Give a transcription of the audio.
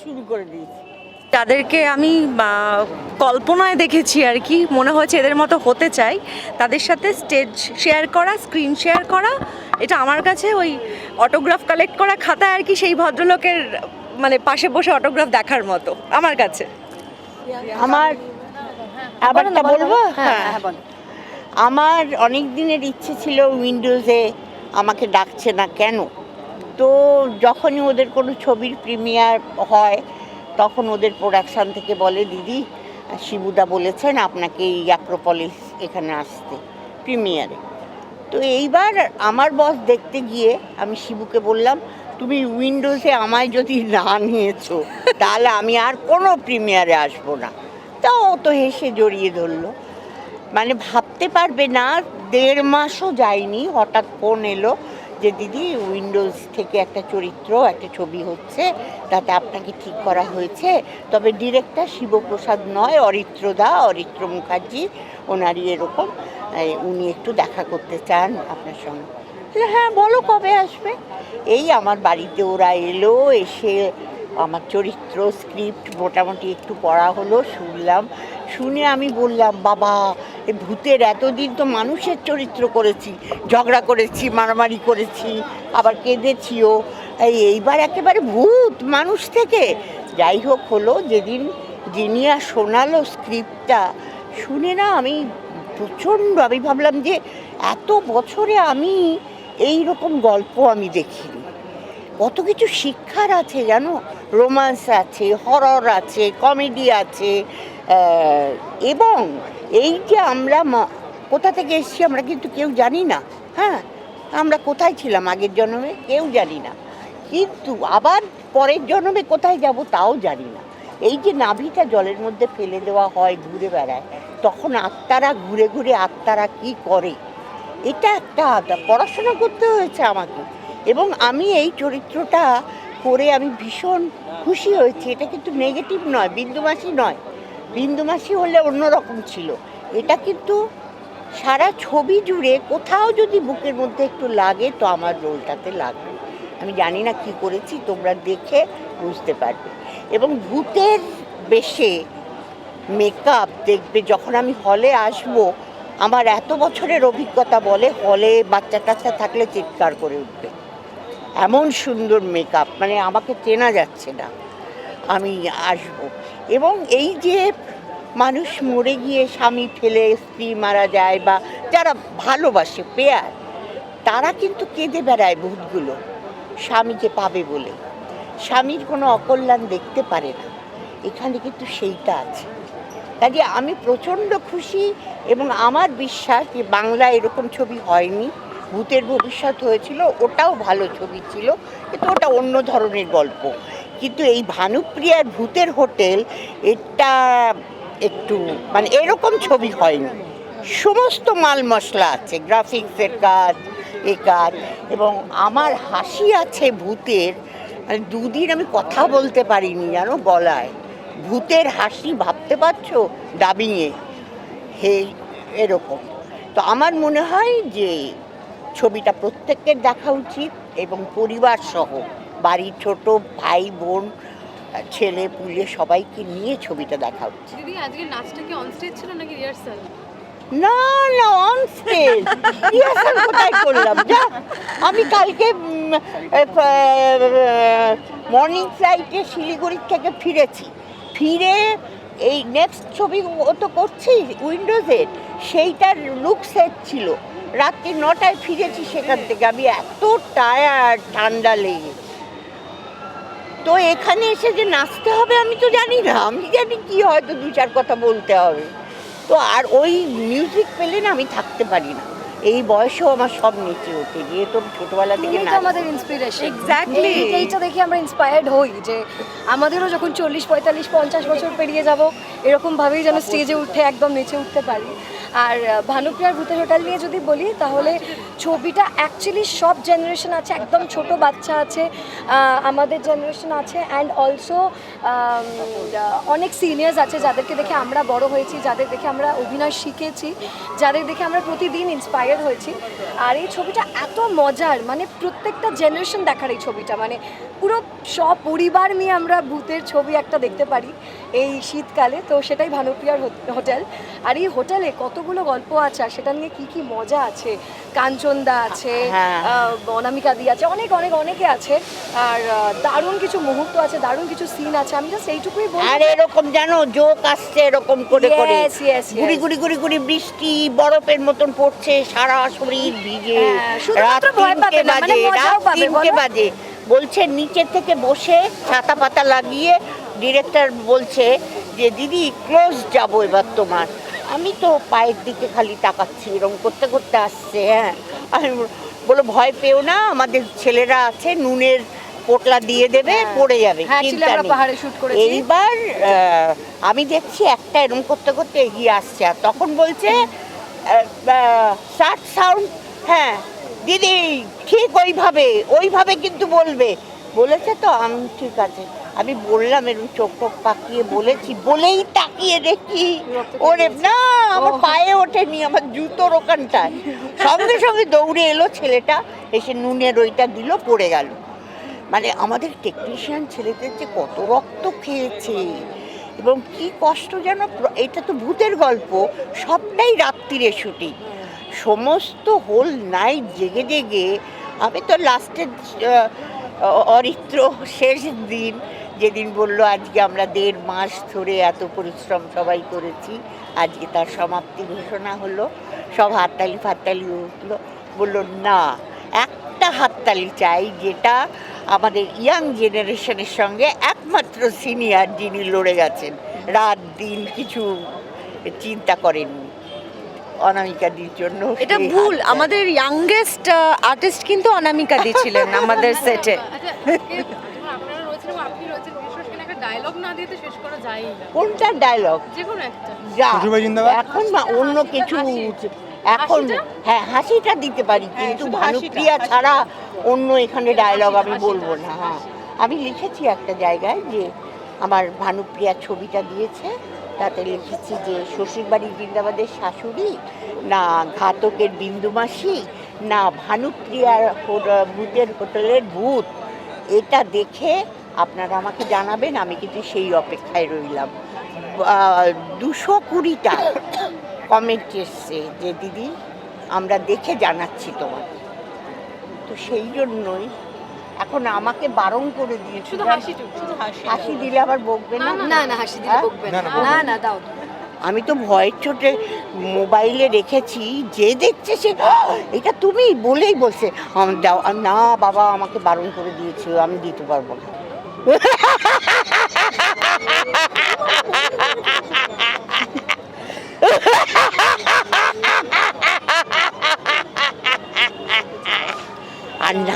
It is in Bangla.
শুরু করে দিয়েছি। যাদেরকে আমি কল্পনায় দেখেছি আর কি, মনে হয়েছে এদের মতো হতে চাই, তাদের সাথে স্টেজ শেয়ার করা, স্ক্রিন শেয়ার করা, এটা আমার কাছে ওই অটোগ্রাফ কালেক্ট করা খাতায় আর কি সেই ভদ্রলোকের মানে পাশে বসে অটোগ্রাফ দেখার মতো আমার কাছে। আমার আবারটা বলবো, হ্যাঁ। আমার অনেক দিনের ইচ্ছে ছিল উইন্ডোজে আমাকে ডাকছে না কেন। তো যখনই ওদের কোনো ছবির প্রিমিয়ার হয় তখন ওদের প্রোডাকশান থেকে বলে, দিদি শিবুদা বলেছেন আপনাকে এই অ্যাক্রোপলিস এখানে আসতে প্রিমিয়ারে। তো এইবার আমার বস দেখতে গিয়ে আমি শিবুকে বললাম, তুমি উইন্ডোজে আমায় যদি না নিয়েছো তাহলে আমি আর কোনো প্রিমিয়ারে আসবো না। তা ও তো হেসে জড়িয়ে ধরলো। মানে ভাবতে পারবে না, 1.5 মাসও যায়নি হঠাৎ ফোন এলো যে দিদি উইন্ডোজ থেকে একটা চরিত্র, একটা ছবি হচ্ছে, তাতে আপনাকে ঠিক করা হয়েছে, তবে ডিরেক্টর শিবপ্রসাদ নয়, অরিত্র মুখার্জি, ওনারই এরকম, উনি একটু দেখা করতে চান আপনার সঙ্গে। হ্যাঁ বলো কবে আসবে। এই আমার বাড়িতে ওরা এলো, এসে আমার চরিত্র স্ক্রিপ্ট মোটামুটি একটু পড়া হলো, শুনলাম। শুনে আমি বললাম, বাবা এ ভূতের, এতদিন তো মানুষের চরিত্র করেছি, ঝগড়া করেছি, মারামারি করেছি, আবার কেঁদেছিও, এইবার একেবারে ভূত মানুষ থেকে। যাই হোক হলো, যেদিন জিনিয়া শোনালো স্ক্রিপ্টটা, শুনে না আমি প্রচণ্ড, আমি ভাবলাম যে এত বছরে আমি এই রকম গল্প আমি দেখিনি। কত কিছু শিক্ষার আছে জানো, রোম্যান্স আছে, হরর আছে, কমেডি আছে, এবং এই যে আমরা কোথা থেকে এসেছি আমরা কিন্তু কেউ জানি না। হ্যাঁ, আমরা কোথায় ছিলাম আগের জন্মে কেউ জানি না, কিন্তু আবার পরের জন্মে কোথায় যাব তাও জানি না। এই যে নাভিটা জলের মধ্যে ফেলে দেওয়া হয়, ঘুরে বেড়ায়, তখন আত্মারা ঘুরে ঘুরে আত্মারা কি করে, এটা একটা পড়াশোনা করতে হয়েছে আমাকে। এবং আমি এই চরিত্রটা করে আমি ভীষণ খুশি হয়েছি। এটা কিন্তু নেগেটিভ নয়, বিন্দুমাসি নয়। বিন্দুমাসি হলে অন্যরকম ছিল, এটা কিন্তু সারা ছবি জুড়ে কোথাও যদি বুকের মধ্যে একটু লাগে তো আমার রোলটাতে লাগবে। আমি জানি না কি করেছি, তোমরা দেখে বুঝতে পারবে। এবং ভূতের বেশে মেকআপ দেখবে, যখন আমি হলে আসবো, আমার এত বছরের অভিজ্ঞতা বলে হলে বাচ্চা কাচ্চা থাকলে চিৎকার করে উঠবে, এমন সুন্দর মেকআপ, মানে আমাকে চেনা যাচ্ছে না। আমি আসব। এবং এই যে মানুষ মরে গিয়ে স্বামী ফেলে স্ত্রী মারা যায়, বা যারা ভালোবাসে পেয়ার, তারা কিন্তু কেঁদে বেড়ায় ভূতগুলো স্বামীকে পাবে বলে, স্বামীর কোনো অকল্যাণ দেখতে পারে না। এখানে কিন্তু সেইটা আছে। কাজে আমি প্রচণ্ড খুশি, এবং আমার বিশ্বাস যে বাংলায় এরকম ছবি হয়নি। ভূতের ভবিষ্যৎ হয়েছিল, ওটাও ভালো ছবি ছিল, কিন্তু ওটা অন্য ধরনের গল্প। কিন্তু এই ভানুপ্রিয়ার ভূতের হোটেল, এটা একটু মানে এরকম ছবি হয়নি। সমস্ত মাল মশলা আছে, গ্রাফিক্সের কাজ, এ কাজ, এবং আমার হাসি আছে ভূতের, মানে 2 দিন আমি কথা বলতে পারিনি জানো, গলায় ভূতের হাসি, ভাবতে পারছো, ডাবিংয়ে, হে এরকম। তো আমার মনে হয় যে ছবিটা প্রত্যেকের দেখা উচিত, এবং পরিবার সহ, বাড়ির ছোট ভাই বোন ছেলে পুলে সবাইকে নিয়ে ছবিটা দেখা উচিত। দিদি আজকে নাচটা কি অন স্টেজ ছিল নাকি রিহার্সাল? না না, অন স্টেজ। রিহার্সাল কোথায় করলাম, যা। আমি কালকে মর্নিং ফ্লাইটে শিলিগুড়ির থেকে ফিরে এই নেক্সট ছবি ও তো করছি উইন্ডোজের, সেইটার লুক সেট ছিল, রাত্রি 9টায় ফিরেছি সেখান থেকে। আমি এত টায়ার্ড, ঠান্ডা লেগে। তো এখানে এসে যে নাচতে হবে আমি তো জানি না, আমি জানি কি হয়তো 2-4 কথা বলতে হবে। তো আর ওই মিউজিক পেলে না আমি থাকতে পারি না। এই বয়সেও আমার সব নেচে ওঠে, যেহেতু ছোটবেলা থেকে এটা আমাদের ইন্সপিরেশন। Exactly. এইটা দেখে আমরা ইন্সপায়ার্ড হই যে আমাদেরও যখন 40, 45, 50 বছর পেরিয়ে যাব, এরকম ভাবেই যেন স্টেজে উঠে একদম নেচে উঠতে পারি। আর ভানুপ্রিয়ার ভূতের হোটেল নিয়ে যদি বলি তাহলে ছবিটা অ্যাকচুয়ালি সব জেনারেশন আছে, একদম ছোট বাচ্চা আছে, আমাদের জেনারেশন আছে, অ্যান্ড অলসো অনেক সিনিয়র্স আছে যাদেরকে দেখে আমরা বড় হয়েছি, যাদের দেখে আমরা অভিনয় শিখেছি, যাদের দেখে আমরা প্রতিদিন ইন্সপায়ার হয়েছি। আর এই ছবিটা এত মজার, মানে প্রত্যেকটা জেনারেশন দেখার এই ছবিটা, মানে পুরো সব পরিবার নিয়ে আমরা ভূতের ছবি একটা দেখতে পারি এই শীতকালে। তো সেটাই ভানুপ্রিয়ার হোটেল। আর এই হোটেলে কতগুলো গল্প আছে, আর সেটা নিয়ে কি মজা আছে। কাঞ্চনদা আছে, অনামিকা দি আছে, অনেকে আছে। আর দারুণ কিছু মুহূর্ত আছে, দারুণ কিছু সিন আছে। আমি জাস্ট এইটুকুই বলবো। আর এরকম জানো জোক আসছে এরকম করে করে, Yes. গুড়ি বৃষ্টি বরফের মতন পড়ছে, সারা শরীর ভিজে, রাত শুধুমাত্র ভয় পাবে 3টে না, মানে বাজে, মজাও রাত পাবে, 3টে বলো? বাজে। বলছে নিচে থেকে বসে ছাতা পাতা লাগিয়ে ডিরেক্টর বলছে যে দিদি ক্লোজ যাবো এবার তোমার। আমি তো পায়ের দিকে খালি তাকাচ্ছি, এরকম করতে করতে আসছে। হ্যাঁ, আমি বলো ভয় পেও না, আমাদের ছেলেরা আছে, নুনের পোটলা দিয়ে দেবে, পড়ে যাবে, হ্যাঁ, চিন্তা আমরা নেই। পাহাড়ে শুট করেছি। এইবার আমি দেখছি একটা এরকম করতে করতে এগিয়ে আসছে, আর তখন বলছে শার্ট সাউন্ড, হ্যাঁ দিদি ঠিক ওইভাবে কিন্তু বলবে। বলেছে তো, আমি ঠিক আছে, আমি বললাম এরকম চোখ টোক পাকিয়ে বলেছি, বলেই তাকিয়ে দেখি ওরে না, আমার পায়ে ওঠেনি, আমার জুতোর ওখানটায়। সঙ্গে সঙ্গে দৌড়ে এলো ছেলেটা, এসে নুনের ওইটা দিল, পড়ে গেল। মানে আমাদের টেকনিশিয়ান ছেলেদের যে কত রক্ত খেয়েছে এবং কি কষ্ট যেন। এটা তো ভূতের গল্প, সবটাই রাত্রিরে শুটিং, সমস্ত হোল নাইট জেগে জেগে। আমি তো লাস্টের অরিত্র শেষ দিন, যেদিন বললো আজকে আমরা 1.5 মাস ধরে এত পরিশ্রম সবাই করেছি, আজকে তার সমাপ্তি ঘোষণা হলো, সব হাততালি উঠলো। বললো না, একটা হাততালি চাই, যেটা আমাদের ইয়াং জেনারেশনের সঙ্গে একমাত্র সিনিয়র যিনি লড়ে গেছেন, রাত দিন কিছু চিন্তা করেননি, অনামিকাদির জন্য। এটা সেই ভুল, হাততালি। আমাদের ইয়াংগেস্ট আর্টিস্ট কিন্তু অনামিকা দি ছিলেন আমাদের সেটে। আচ্ছা, যখন আপনারা রয়েছেন এবং আপনি রয়েছেন, বিশেষ করে একটা ডায়লগ না দিয়ে তো শেষ করা যায়ই না। কোনটা ডায়লগ? যে কোনো একটা। যা শ্বশুরবাড়ি জিন্দাবাদ? এখন না অন্য কিছু, এখন হ্যাঁ হাসিটা দিতে পারি, কিন্তু ভানুপ্রিয়া ছাড়া অন্য এখানে ডায়লগ আমি বলবো না। হ্যাঁ, আমি লিখেছি একটা জায়গায় যে আমার ভানুপ্রিয়া ছবিটা দিয়েছে, তাতে লিখেছি যে শ্বশুরবাড়ি জিন্দাবাদের শাশুড়ি, না ঘাতকের বিন্দুমাসি, না ভানুপ্রিয়ার ভূতের হোটেলের ভূত। এটা দেখে আপনারা আমাকে জানাবেন, আমি কিন্তু সেই অপেক্ষায় রইলাম। 220টা কমেন্ট এসছে যে দিদি আমরা দেখে জানাচ্ছি তোমাকে। তো সেই জন্যই এখন আমাকে বারণ করে দিয়েছে, শুধু হাসিটুকু, শুধু হাসি। হাসি দিলে আবার বকবে না। না হাসি দিলে হ্যাঁ? বকবে না, না। না, না দাও। আমি তো ভয়ের চোটে মোবাইলে রেখেছি, যে দেখছে সে এটা তুমি বলেই বলছে দাও। না বাবা, আমাকে বারণ করে দিয়েছে, আমি দিতে পারবো না। আর না।